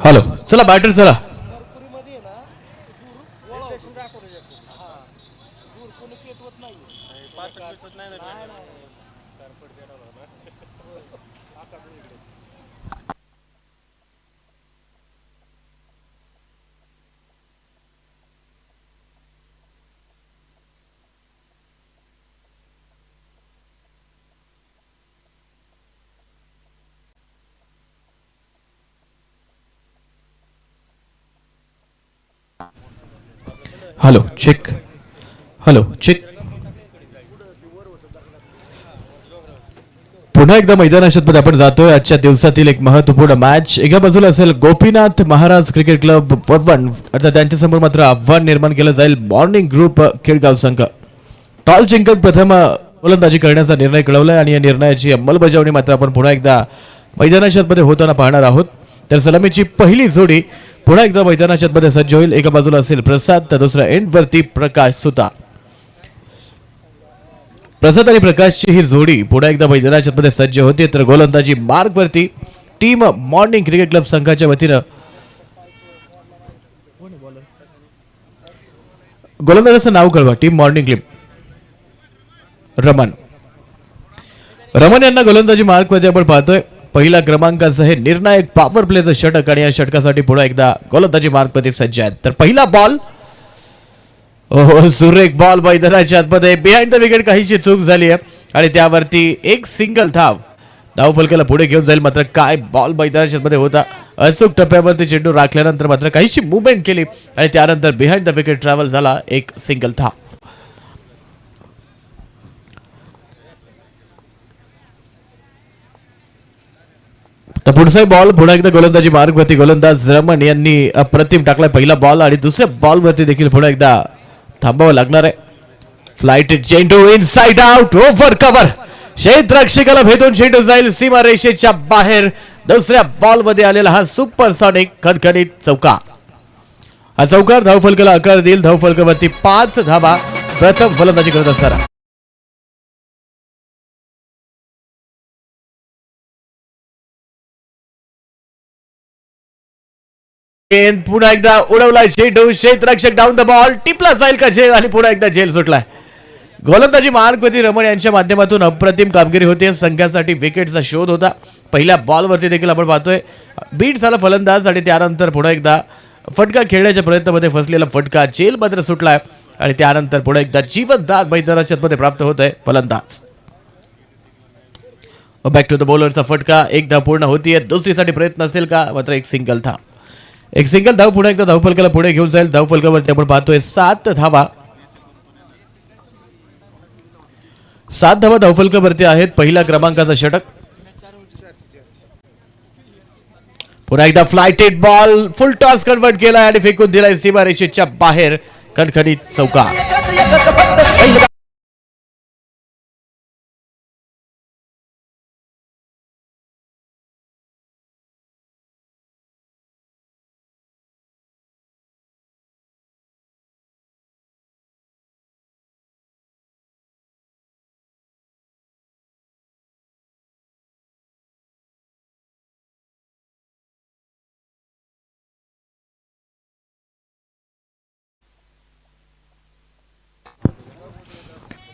Hello, चला batter चला. Hello check. Hello check. पुन्हा एकदा मैदानामध्ये आपण जातोय. आजच्या दिवसातील एक महत्वपूर्ण मॅच. एका बाजूला असेल गोपीनाथ महाराज क्रिकेट क्लब वरवण, अर्थात त्यांच्यासमोर मात्र आव्हान निर्माण केलं जाईल मॉर्निंग ग्रुप खेडगाव संघ. टॉस जिंकत प्रथम गोलंदाजी करण्याचा निर्णय कळवलाय आणि या निर्णयाची अंमलबजावणी मात्र आपण पुन्हा एकदा मैदानामध्ये होताना पाहणार आहोत. तर सलामीची पहिली जोडी पुन्हा एकदा मैदानामध्ये सज्ज होईल. एका बाजूला असेल प्रसाद तर दुसऱ्या एंडवरती प्रकाश सुतार. प्रसाद आणि प्रकाशची ही जोडी पुन्हा एकदा मैदानामध्ये सज्ज होते. तर गोलंदाजी मार्गवरती टीम मॉर्निंग क्रिकेट क्लब संघाच्या वतीनं गोलंदाजाचं नाव कळवा. Team morning club Raman. Raman यांना गोलंदाजी मार्गवरती आपण पाहतोय. पहिला क्रमांकाचं हे निर्णायक पॉवर प्लेचं षटक आणि या षटकासाठी पुन्हा एकदा गोलंदाजी मार्गवरती सज्ज आहेत. तर पहिला बॉल, सुरेख बॉल मैदानाच्या आतमध्ये बिहाइंड द विकेट. काहीशी चूक झाली आहे आणि त्यावरती एक सिंगल धाव फलकाला पुढे घेऊन जाईल. मात्र काय बॉल मैदानाच्या आतमध्ये होता. अचूक टप्प्यावरती चेंडू राखल्यानंतर मात्र काहीशी मुवमेंट केली आणि त्यानंतर बिहाइंड द विकेट ट्रॅव्हल झाला. एक सिंगल धाव. तर पुढचा बॉल पुन्हा एकदा गोलंदाजी मार्गवरती गोलंदाज रमन यांनी अप्रतिम टाकलाय पहिला बॉल आणि दुसऱ्या बॉलवरती देखील पुन्हा एकदा थांबावं लागणार आहे. फ्लाइट चेंडू इनसाइड आउट ओव्हर कव्हर. क्षेत्ररक्षकाला भेटून चेंडू जाईल सीमारेषेच्या बाहेर. दुसऱ्या बॉलमध्ये आलेला हा सुपरसॉनिक खणखणीत चौकार. हा चौकार धावफलकाला आकार देईल. धावफलकावरती 5 धावा प्रथम फलंदाजी करत असताना. पुन्हा एकदा उडवलाय चेंडू. क्षेत्ररक्षक डाऊन द बॉल. टिपला जाईल का झेल आणि पुन्हा एकदा झेल सुटलाय. गोलंदाजी मार्गवरती रमण यांच्या माध्यमातून अप्रतिम कामगिरी होते. संघासाठी विकेटचा शोध होता. पहिल्या बॉलवरती देखील आपण पाहतोय बीट झाला फलंदाज आणि त्यानंतर पुन्हा एकदा फटका खेळण्याच्या प्रयत्नामध्ये फसलेला फटका झेल मात्र सुटलाय आणि त्यानंतर पुन्हा एकदा जीवनदार मैदानाच्या मध्ये प्राप्त होत आहे फलंदाज. बॅक टू द बॉलरचा फटका. एक धाव पूर्ण होतीये. दुसरीसाठी प्रयत्न असेल का. मात्र एक सिंगल धाव. एक सिंगल धाव पुन्हा एकदा धावफलकाला पुढे घेऊन जाईल. धावफलकावरती आपण पाहतोय 7 धावा. 7 धावा धावफलकावरती आहेत. पहिल्या क्रमांकाचा षटक. पुन्हा एकदा फ्लाइटेड बॉल. फुल टॉस कन्वर्ट केलाय आणि फेकून दिलाय सीमारेषेच्या बाहेर. खणखणीत चौकार.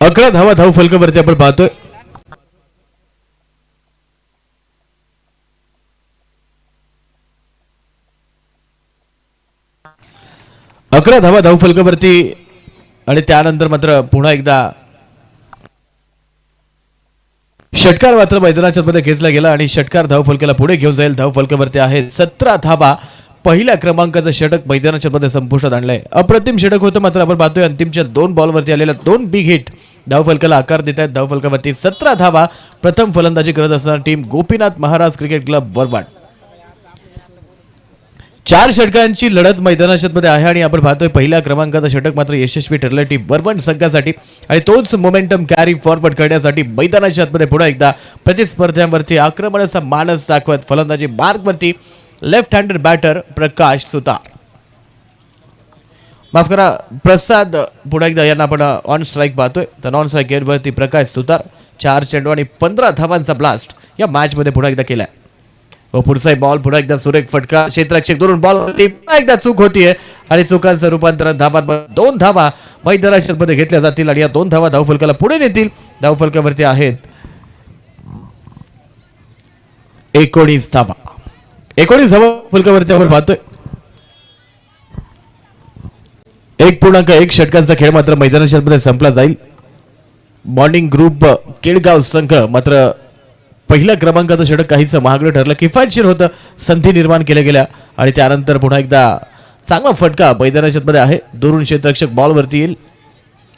अकरा धावा धावफलकावरती आपण पाहतोय. अकरा धावा धावफलकावरती आणि त्यानंतर मात्र पुन्हा एकदा षटकार मात्र मैदानाच्या मध्ये खेचला गेला आणि षटकार धावफलकाला पुढे घेऊन जाईल. धावफलकावरती आहे 17 धावा. पहिल्या क्रमांकाचं षटक मैदानाच्या मध्ये संपुष्टात आणलंय. अप्रतिम षटक होतं. मात्र आपण पाहतोय अंतिमच्या 2 बॉलवरती आलेल्या 2 बिग हिट धावफलकाला आकार देत आहेत. धावफलकावरती 17 धावा प्रथम फलंदाजी करत असताना team Gopinath Maharaj cricket club Varvan. 4 षटकांची लढत मैदानाच्या मध्ये आहे आणि आपण पाहतोय पहिल्या क्रमांकाचं षटक मात्र यशस्वी ठरलं टीम वरवण संघासाठी आणि तोच मोमेंटम कॅरी फॉरवर्ड करण्यासाठी मैदानाच्या मध्ये पुन्हा एकदा प्रतिस्पर्ध्यांवरती आक्रमणाचा मानस दाखवत फलंदाजी मार्गवरती लेफ्ट हँडेड बॅटर प्रकाश सुतार. माफ करा प्रसाद पुन्हा एकदा यांना आपण ऑन स्ट्राईक पाहतोय. तर नॉन स्ट्राईक वरती प्रकाश सुतार. 4 चेंडू आणि 15 धावांचा ब्लास्ट या मॅच मध्ये पुन्हा एकदा केलाय. व पुढचा बॉल पुन्हा एकदा सुरेख फटका क्षेत्ररक्षक दुरून बॉल पुन्हा एकदा चूक होतीये आणि चुकांचं रूपांतरण धावांमध्ये 2 धावा मैदानामध्ये घेतल्या जातील आणि या 2 धावा धावफलकाला पुढे नेतील. धावफलकावरती आहेत 19 धावा. 19 धावा फलकावरती आपण पाहतोय. 1.1 षटकांचा खेळ मात्र मैदानामध्ये संपला जाईल. मॉर्निंग ग्रुप केळगाव संघ मात्र पहिल्या क्रमांकाचं षटक काहीच महागडं ठरलं. किफायतशीर होतं, संधी निर्माण केल्या गेल्या आणि त्यानंतर पुन्हा एकदा चांगला फटका मैदानामध्ये आहे. दुरून क्षेत्ररक्षक बॉलवरती येईल.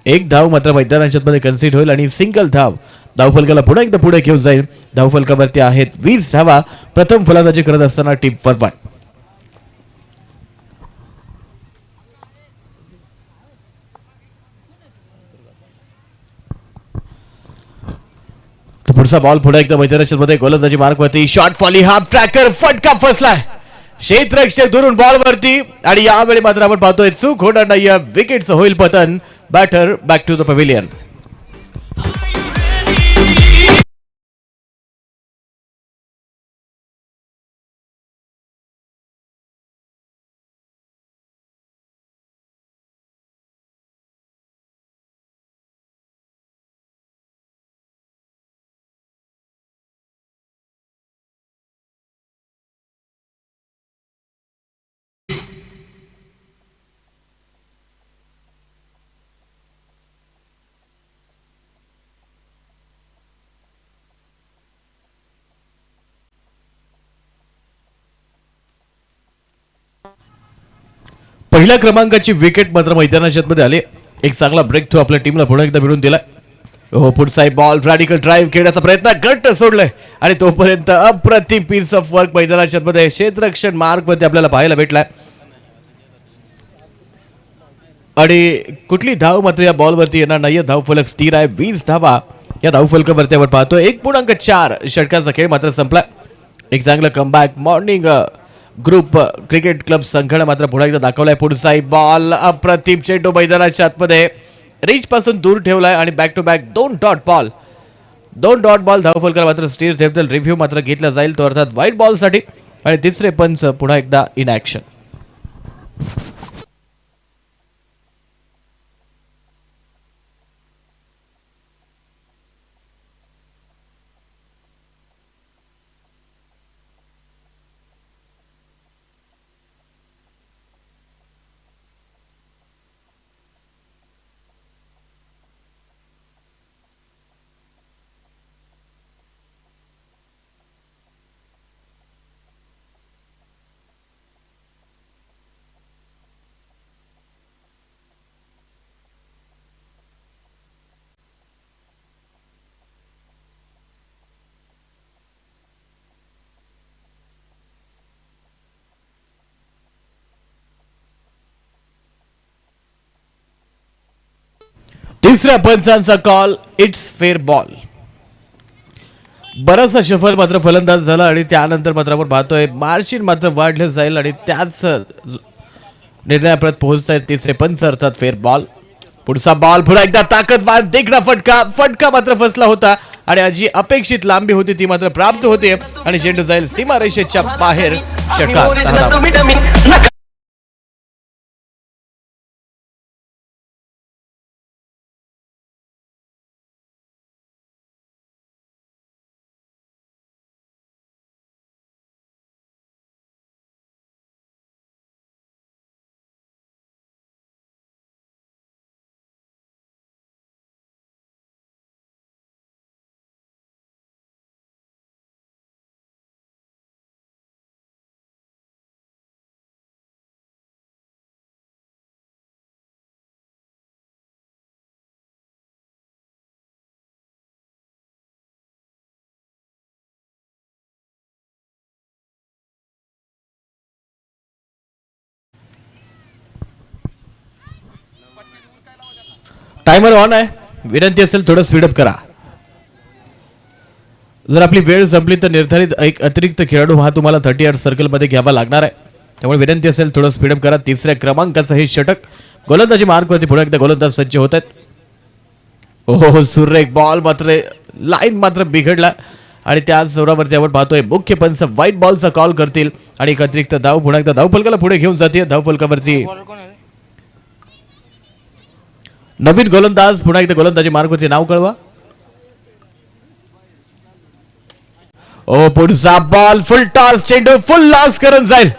1 धाव मात्र मैदानामध्ये कन्सिड होईल आणि सिंगल धाव धावफलकाला पुन्हा एकदा पुढे घेऊन जाईल. धावफलकावरती आहेत 20 धावा. प्रथम फलंदाजी करत असताना टीम फॉरवर्ड. पुढचा बॉल पुढे एकदा मैदानामध्ये गोलंदाजी मार्कवरती शॉर्ट फॉली हाफ ट्रॅकर फटका फसलाय. क्षेत्ररक्षक दुरून बॉलवरती आणि यावेळी मात्र आपण पाहतोय चूक होणार नाही. विकेटचं होईल पतन. Batter back to the pavilion. पहिल्या क्रमांकाची विकेट मात्र मैदानामध्ये आली. एक चांगला ब्रेक थ्रू आपल्या टीमला पुन्हा एकदा मिळून दिलाय. हो पुढचा बॉल रॅडिकल ड्राईव्ह खेळण्याचा प्रयत्न घट्ट सोडलाय आणि तोपर्यंत अप्रतिम पीस ऑफ वर्क मैदानामध्ये क्षेत्ररक्षण मार्कवरती आपल्याला पाहायला भेटलाय. आणि कुठली धाव मात्र या बॉलवरती येणार नाही. धावफलक स्थिर आहे. 20 धावा या धावफलकावरती आपण पाहतोय. 1.4 षटकांचा खेळ मात्र संपला. एक चांगलं comeback morning group cricket club संघाने मात्र पुन्हा एकदा दाखवलाय. पुढचा बॉल अप्रतिम चेंडू मैदानाच्या आतमध्ये रीच पासून दूर ठेवलाय आणि back to back 2 dot ball धावफलकाला मात्र स्थिर ठेवतील. रिव्ह्यू मात्र घेतला जाईल तो अर्थात व्हाईट बॉल साठी आणि तिसरे पंच पुन्हा एकदा इन ऍक्शन. तिसऱ्या पंचांचा कॉल इट्स फेअर बॉल. बराचसा शफल मात्र फलंदाज झाला आणि त्यानंतर मात्र आपण पाहतोय मार्जिन मात्र वाढलं जाईल आणि त्याच निर्णयापर्यंत पोहोचतायत तिसरे पंच अर्थात फेअर बॉल. पुढचा बॉल पुन्हा एकदा ताकदवान देखणा फटका मात्र फसला होता आणि जी अपेक्षित लांबी होती ती मात्र प्राप्त होते आणि चेंडू जाईल सीमारेषेच्या बाहेर. षटकार. टाइमर ऑन आहे. विनंती असेल थोडं स्पीडअप करा. जर आपली वेळ संपली तर निर्धारित एक अतिरिक्त खेळाडू हा तुम्हाला 38 सर्कलमध्ये घ्यावा लागणार आहे. त्यामुळे विनंती असेल थोडं स्पीडअप करा. तिसऱ्या क्रमांकाचं हे षटक गोलंदाजी मार्कवरती पुन्हा एकदा गोलंदाज सज्ज होत आहेत. ओहो सुरेख बॉल मात्र लाईन मात्र बिघडला आणि त्याच जोरावरती आपण पाहतोय मुख्य पंच व्हाईट बॉलचा कॉल करतील आणि एक अतिरिक्त धाव पुन्हा एकदा धावफलकाला पुढे घेऊन जाते. धावफलकावरती नवीन गोलंदाज पुन्हा एकदा गोलंदाजी मार्गवरती नाव कळवा. ओ पुढचा बॉल फुल टॉस, चेंडू फुल लॉस करून जाईल.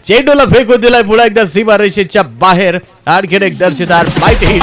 चेंडूला फेकून दिलाय पुन्हा एकदा सीमारेषेच्या बाहेर. आणखीन एक दर्शेदार फाईट हिट.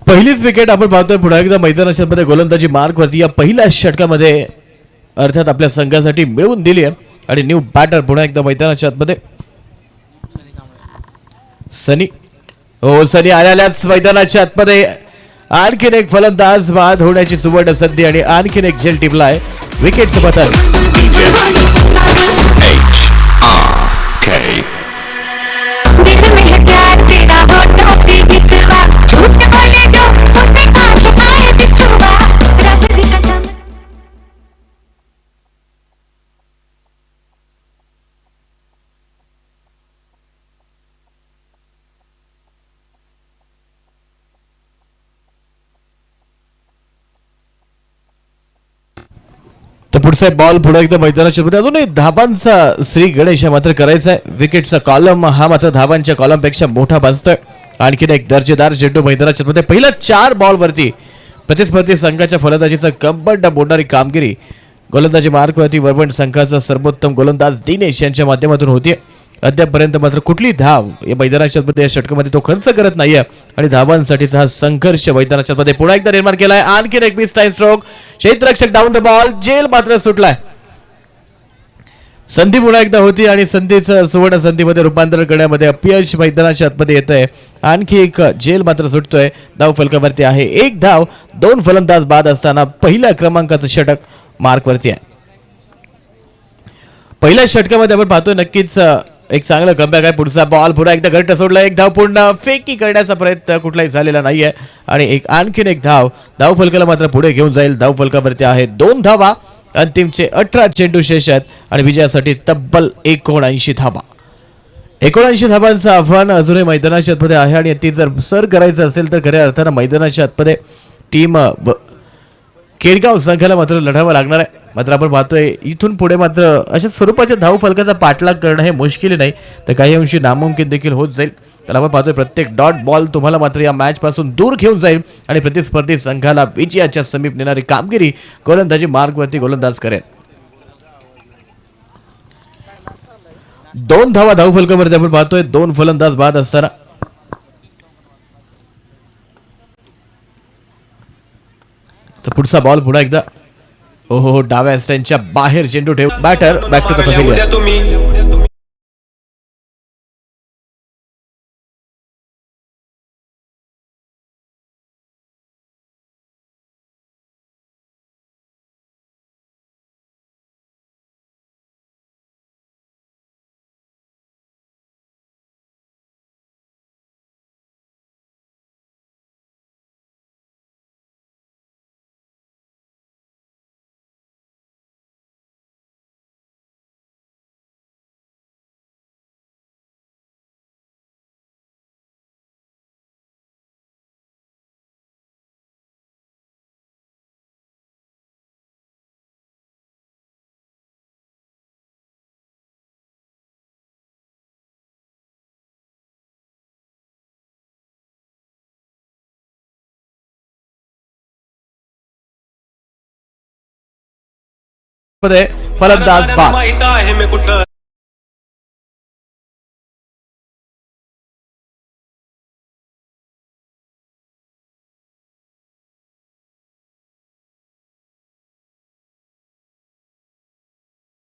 पहिलीच विकेट आपण पाहतोय पुन्हा एकदा मैदानाच्या मध्ये गोलंदाजी मार्कवरती या पहिल्या षटकामध्ये अर्थात आपल्या संघासाठी मिळवून दिली आहे. आणि न्यू बॅटर पुन्हा एकदा मैदानाच्या आतमध्ये सनी. हो सनी आल्याच मैदानाच्या आतमध्ये. आणखीन एक फलंदाज बाद होण्याची सुवर्ण संधी आणि आणखीन एक झेल टिपलाय. विकेटचं पतन. पुढचा बॉल पुढे एकदा मैदानाच्या मध्ये अजूनही धाबांचा श्री गणेश मात्र करायचा आहे. विकेटचा कॉलम हा मात्र धाबांच्या कॉलम पेक्षा मोठा भासतोय. आणखीन एक दर्जेदार चेंडू मैदानाच्या मध्ये पहिल्या 4 बॉल वरती प्रतिस्पर्धी संघाच्या फलंदाजीचा कंबड बोलणारी कामगिरी गोलंदाजी मार्कवरती वरवंट संघाचा सर्वोत्तम गोलंदाज दिनेश यांच्या माध्यमातून होतीये. अद्यापर्यंत मात्र कुठली धाव या मैदानाच्या मध्ये या षटकामध्ये तो खर्च करत नाहीये आणि धावांसाठीचा हा संघर्ष मैदानाच्या मध्ये पुन्हा एकदा निर्माण केलाय. आणखीन एक मिस टाइम स्ट्रोक, क्षेत्ररक्षक डाऊन द बॉल, जेल मात्र सुटलाय. संधी पुन्हा एकदा होती आणि संधीचं सुवर्ण संधीमध्ये रूपांतर करण्यामध्ये अपयश मैदानाच्या आतमध्ये येत आहे. आणखी एक जेल मात्र सुटतोय. धाव फलकावरती आहे 1 धाव. 2 फलंदाज बाद असताना पहिल्या क्रमांकाचं षटक मार्कवरती आहे. पहिल्या षटकामध्ये आपण पाहतोय नक्कीच एक चांगलं कमबॅक आहे. पुढचा बॉल पुन्हा एकदा घट्ट सोडला. 1 धाव पूर्ण, फेकी करण्याचा प्रयत्न कुठलाही झालेला नाहीये आणि आणखीन एक धाव धाव फलकाला मात्र पुढे घेऊन जाईल. धाव फलकावरती आहे 2 धावा. अंतिमचे 18 चेंडू शेष आहेत आणि विजयासाठी तब्बल 79 धावा. 79 धावांचं आव्हान अजूनही मैदानाच्या आतमध्ये आहे आणि ती जर सर करायचं असेल तर खऱ्या अर्थानं मैदानाच्या आतमध्ये टीम केडगाव संघाला मात्र लढावं लागणार आहे. मात्र आपण पाहतोय इथून पुढे मात्र अशा स्वरूपाच्या धाव फलकाचा पाठलाग करणं हे मुश्किल नाही तर काही अंशी नामुमकिन देखील होत जाईल. तर आपण पाहतोय प्रत्येक डॉट बॉल तुम्हाला मात्र या मॅच पासून दूर घेऊन जाईल आणि प्रतिस्पर्धी संघाला विजयाच्या समीप नेणारी कामगिरी गोलंदाजी मार्गवरती गोलंदाज करेल. 2 धावा धाव फलकावरती आपण पाहतोय. 2 फलंदाज बाद असताना तर पुढचा बॉल पुन्हा एकदा हो डाव्या स्टँडच्या बाहेर चेंडू ठेव. Batter back to the pavilion. फलंदाज बाद.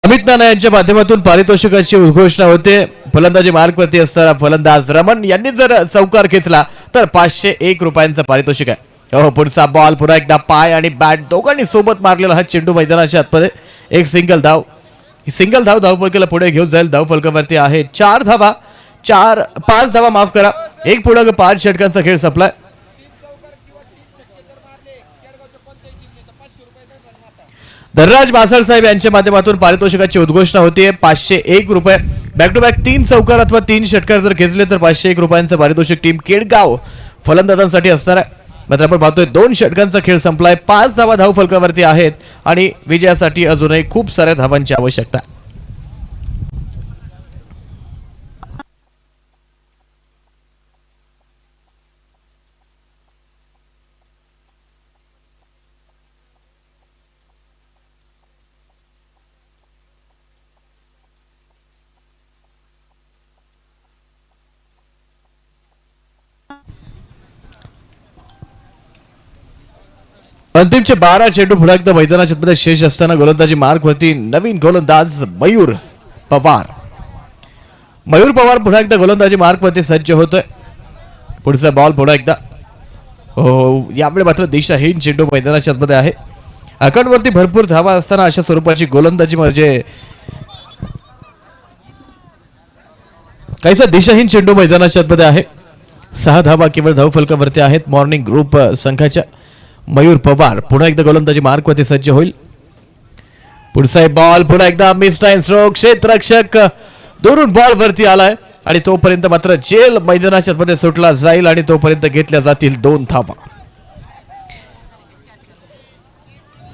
अमित नाना यांच्या माध्यमातून पारितोषिकाची घोषणा होते. फलंदाजी मार्कवरती असताना फलंदाज रमण यांनी जर चौकार खेचला तर 501 रुपयांचं पारितोषिक आहे. पुढचा बॉल पुन्हा एकदा पाय आणि बॅट दोघांनी सोबत मारलेला हा चेंडू मैदानाच्या आतमध्ये एक सिंगल धाव धाव फलकाला पुढे घेऊन जाईल. धाव फलकावरती आहे 4 धावा. 5 धावा माफ करा. 1 पूर्णांक 5 षटकांचा खेळ संपलाय. धनराज मासाळ साहेब यांच्या माध्यमातून पारितोषिकाची उद्घोषणा होतीये. 501 रुपये. बॅक टू बॅक 3 चौकार अथवा 3 षटकार जर खेचले तर 501 रुपयांचं पारितोषिक टीम केडगाव फलंदाजांसाठी असणार आहे. मात्र आपण पाहतोय 2 षटकांचा खेळ संपलाय. 5 धावा धाव फलकावरती आहेत आणि विजयासाठी अजूनही खूप साऱ्या धावांची आवश्यकता. अंतिमचे 12 चेंडू पुन्हा एकदा मैदानाच्या मध्ये शेष असताना गोलंदाजी मार्कवरती नवीन गोलंदाज मयूर पवार पुन्हा एकदा गोलंदाजी मार्कवरती सज्ज होतोय. पुढचा बॉल पुन्हा एकदा यामुळे मात्र दिशाहीन चेंडू मैदानाच्या मध्ये आहे. अकाउंटवरती भरपूर धावा असताना अशा स्वरूपाची गोलंदाजी म्हणजे काहीसा दिशाहीन चेंडू मैदानाच्या मध्ये आहे. 6 धावा केवळ धाव फलकावरती आहेत मॉर्निंग ग्रुप संघाच्या. मयूर पवार पुन्हा एकदा गोलंदाजी मार्कवरती सज्ज होईल. पुढचा बॉल पुन्हा एकदा मिस टाइम स्ट्रोक. क्षेत्ररक्षक दुरून बॉल वरती आलाय आणि तोपर्यंत मात्र जेल मैदानाच्या मध्ये सुटला जाईल आणि तोपर्यंत घेतल्या जातील 2 धावा.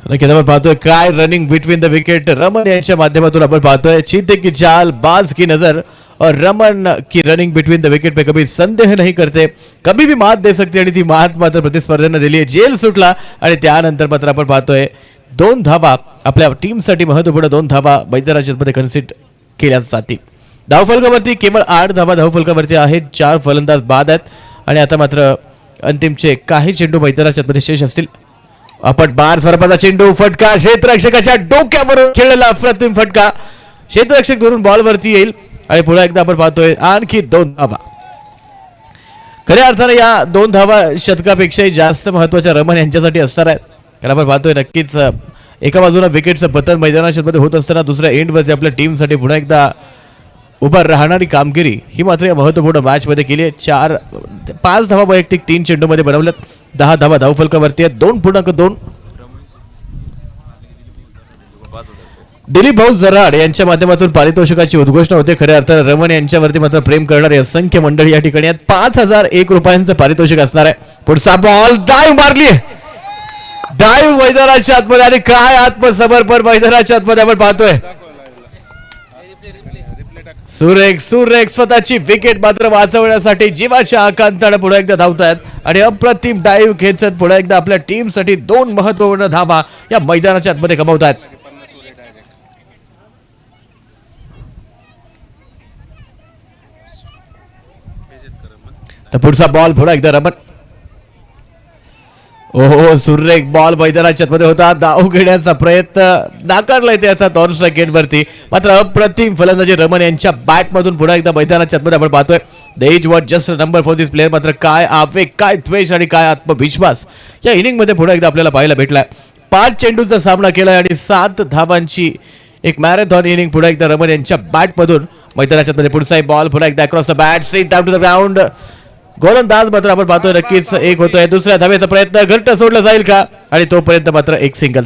नक्कीच आपण पाहतोय काय running between the wicket Raman यांच्या माध्यमातून आपण पाहतोय चीते की चाल बाज की नजर और रमन की रनिंग बिटवीन द विकेट पे कभी संदेह नहीं करते कभी भी मात दे सकते आणि ती मात मात्र प्रतिस्पर्ध्यांना दिली आहे जेल सुटला आणि त्यानंतर मात्र आपण पाहतोय 2 धावा आपल्या टीमसाठी महत्वपूर्ण 2 धावा बैदराजमध्ये कन्सिड केल्या जातील धावफलकावरती केवळ 8 धावा धावफलकावरती आहेत 4 फलंदाज बाद आहेत आणि आता मात्र अंतिमचे काही चेंडू बैदराजमध्ये शेष असतील आपण बार स्वरूपाचा चेंडू फटका क्षेत्ररक्षकाच्या डोक्यावरून खेळलेला अप्रतिम फटका क्षेत्ररक्षक धरून बॉलवरती येईल आणि पुन्हा एकदा आपण पाहतोय आणखी 2 धावा खऱ्या अर्थाने या 2 धावा शतकापेक्षाही जास्त महत्वाच्या रमन यांच्यासाठी असणार आहेत कारण आपण पाहतोय नक्कीच एका बाजूला विकेटचं पतन मैदानामध्ये होत असताना दुसऱ्या एंडवरती आपल्या टीमसाठी पुन्हा एकदा उभा राहणारी कामगिरी ही मात्र या महत्वपूर्ण मॅचमध्ये केली आहे 5 धावा वैयक्तिक 3 चेंडूमध्ये बनवल्यात 10 धावा धावफलकावरती आहेत 2.2 दिलीप भाऊ जराड यांच्या माध्यमातून पारितोषिकाची उद्घोषणा होते खऱ्या अर्थाने रमन यांच्यावरती मात्र प्रेम करणारे असंख्य मंडळी या ठिकाणी आहेत 5,001 रुपयांचं पारितोषिक असणार आहे पुढचा बॉल डाईव्ह मारली डाईव्ह मैदानाच्या आतमध्ये आणि काय आत्मसमर्पण मैदानाच्या आतमध्ये आपण पाहतोय सुरेख स्वतःची विकेट मात्र वाचवण्यासाठी जीवाच्या आकांताने पुढे एकदा धावतायत आणि अप्रतिम डाईव्ह खेचत पुढे एकदा आपल्या टीमसाठी 2 महत्वपूर्ण धावा या मैदानाच्या आतमध्ये कमावतायत तर पुढचा बॉल पुढे एकदा रमन ओहो सुरेख बॉल मैदानाच्या मध्ये होता धाव घेण्याचा प्रयत्न नाकारलाय त्याचा टॉर्न स्ट्राइक एंडवरती मात्र अप्रतिम फलंदाजी रमन यांच्या बॅटमधून पुन्हा एकदा मैदानाच्या मध्ये आपण पाहतोय the edge was just number for this player मात्र काय आवेग काय द्वेष आणि काय आत्मविश्वास या इनिंग मध्ये पुन्हा एकदा आपल्याला पाहायला भेटलाय 5 चेंडूंचा सामना केलाय आणि 7 धावांची एक मॅरेथॉन इनिंग पुन्हा एकदा रमन यांच्या बॅटमधून मैदानाच्या मध्ये पुढचा बॉल पुन्हा एकदा across the bat straight down to the ground गोलंदाज मात्र आपण पाहतोय नक्कीच एक होतोय दुसऱ्या धावेचा प्रयत्न घट्ट सोडला जाईल का आणि तोपर्यंत मात्र एक सिंगल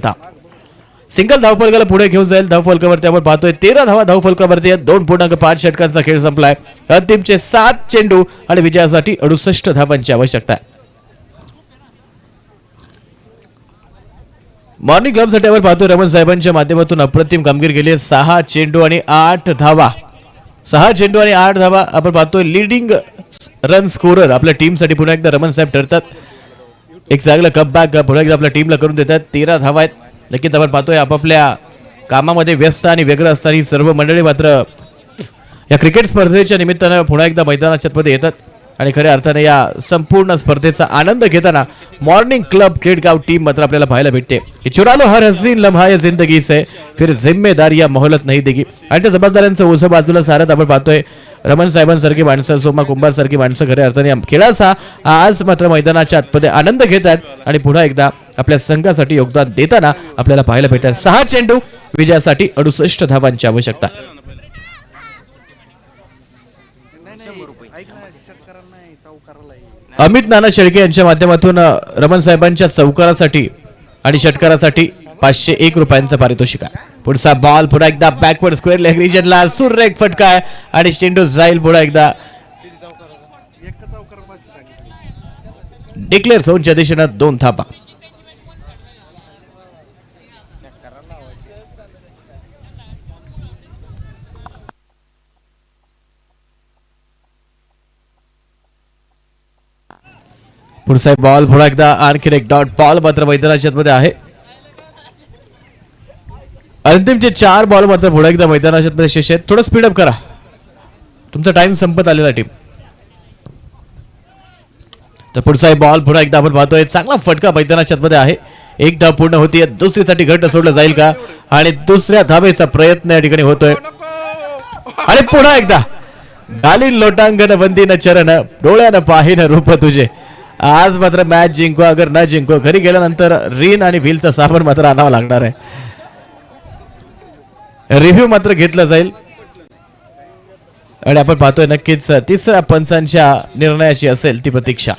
धावफलकाला पुढे घेऊन जाईल धावफलकावरती आपण पाहतोय 13 धावा धावफलकावरती 2.5 षटकांचा खेळ संपलाय अंतिमचे 7 चेंडू आणि विजयासाठी 68 धावांची आवश्यकता आहे मॉर्निंग क्लबसाठी आपण पाहतोय रमन साहेबांच्या माध्यमातून अप्रतिम कामगिरी केली 6 चेंडू आणि 8 धावा आपण पाहतोय लीडिंग रन स्कोरर आपल्या टीमसाठी पुन्हा एकदा रमन साहेब ठरतात एक चांगला कमबॅक पुन्हा एकदा आपल्या टीमला करून देतात 13 धावा आहेत नक्कीच आपण पाहतोय आपापल्या कामामध्ये व्यस्त आणि वेगळं असणारी सर्व मंडळी मात्र या क्रिकेट स्पर्धेच्या निमित्तानं पुन्हा एकदा मैदानाच्या मध्ये येतात आणि खऱ्या अर्थाने या संपूर्ण स्पर्धेचा आनंद घेताना मॉर्निंग क्लब खेडगाव टीम मात्र आपल्याला पाहायला भेटते की चुरा लो हर हसीन लम्हा या जिंदगी से फिर जिम्मेदारी या मोहलत नाही देगी आणि त्या जबाबदाऱ्यांचं ओझं बाजूला सारत आपण पाहतोय रमन साहेबांसारखी माणसं सोमा कुंभार सारखी माणसं खऱ्या अर्थाने खेळाचा आज मात्र मैदानाच्या आतमध्ये आनंद घेत आहेत आणि पुन्हा एकदा आपल्या संघासाठी योगदान देताना आपल्याला पाहायला भेटतात 6 चेंडू विजयासाठी 68 धावांची आवश्यकता अमित नाना शेळके यांच्या माध्यमातून रमन साहेबांच्या चौकारासाठी आणि षटकारासाठी 501 रुपयांचं पारितोषिक आहे पुढचा बॉल पुन्हा एकदा बॅकवर्ड स्क्वेअर लेग रिजनला सुरेख फटका आहे आणि चेंडू जाईल पुन्हा एकदा डिक्लेअर झोनच्या दिशेने 2 धावा पुढचा बॉल पुन्हा एकदा आणखी एक डॉट बॉल मात्र मैदानाच्या मध्ये आहे अंतिमचे 4 बॉल मात्र पुन्हा एकदा मैदानाच्या मध्ये शेष आहेत थोडं स्पीड अप करा तुमचा टाइम संपत आलेला टीम तर पुढचा बॉल पुन्हा एकदा आपण पाहतोय चांगला फटका मैदानाच्या मध्ये आहे एक धाव पूर्ण होतीये दुसरीसाठी घट्ट सोडलं जाईल का आणि दुसऱ्या धावेचा प्रयत्न या ठिकाणी होतोय आणि पुन्हा एकदा गालीन लोटांगण वंदीन चरण डोळ्यानं पाहिन रूप तुझे आज मात्र मॅच जिंकू अगर न जिंकू घरी गेल्यानंतर रिन आणि व्हीलचा साबण मात्र आणावा लागणार आहे रिव्ह्यू मात्र घेतला जाईल आणि आपण पाहतोय नक्कीच तिसऱ्या पंचांच्या निर्णयाची असेल ती प्रतीक्षा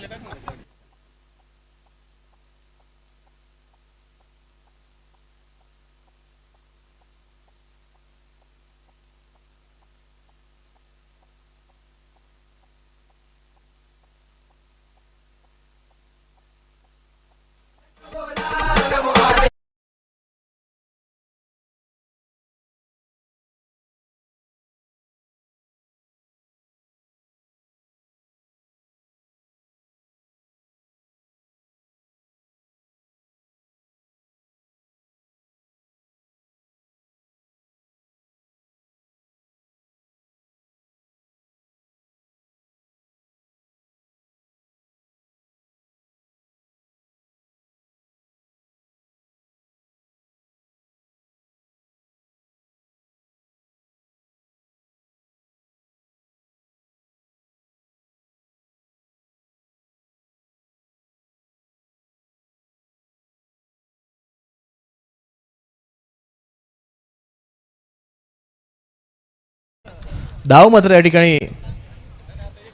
धाव मात्र या ठिकाणी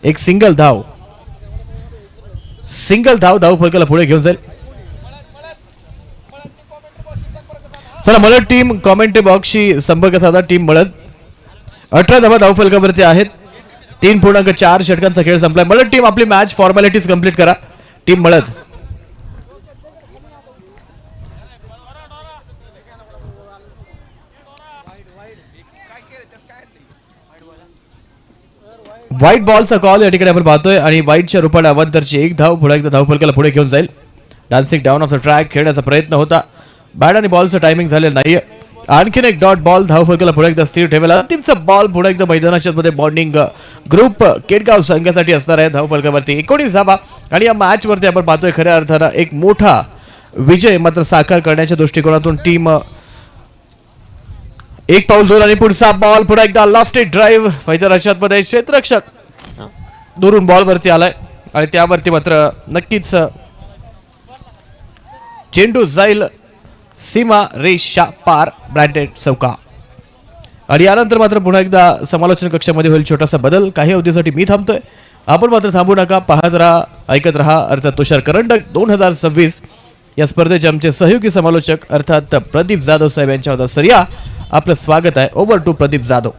एक सिंगल धाव धाव फलकाला पुढे घेऊन जाईल. चला मळद टीम कॉमेंट्री बॉक्सशी संपर्क साधा. टीम मळद 18 धावा धाव फलकावरती आहेत. 3.4 षटकांचा खेळ संपलाय. मळद टीम आपली मॅच फॉर्मॅलिटीज कंप्लीट करा. टीम मळद व्हाईट बॉलचा कॉल या ठिकाणी आपण पाहतोय आणि व्हाईटच्या रूपाने अवंतरची एक धाव पुढे एकदा धाव फलकाला पुढे घेऊन जाईल. Dancing down of the track खेळण्याचा प्रयत्न होता. बॅट आणि बॉलचं टायमिंग झालेलं नाहीये. आणखीन एक डॉट बॉल धाव फलकाला पुढे एकदा स्थिर ठेवला. अंतिमचा बॉल पुढे एकदा मैदानाच्या मध्ये बॉन्डिंग ग्रुप केडगाव संघासाठी असणार आहे. धाव फलकावरती 19 धावा आणि या मॅच वरती आपण पाहतोय खऱ्या अर्थानं एक मोठा विजय मात्र साकार करण्याच्या दृष्टिकोनातून टीम एक पाऊल दूर आणि पुढचा बॉल पुढे एकदा लॉफ्टेड ड्राईव्ह मैदानाच्या मध्ये क्षेत्ररक्षक दुरून बॉल वरती आलाय आणि त्यावरती मात्र नक्कीच चेंडू जाईल सीमा रेषा पार ब्रँडेड चौका. आणि यानंतर मात्र पुन्हा एकदा समालोचन कक्षामध्ये होईल छोटासा बदल. काही अवधीसाठी मी थांबतोय. आपण मात्र थांबू नका. पाहत राहा, ऐकत राहा. अर्थात तुषार करंडक 2026 या स्पर्धेचे आमचे सहयोगी समालोचक अर्थात प्रदीप जाधव साहेब यांच्या होता. सर या आपलं स्वागत आहे. Over to Pradeep Jadhav.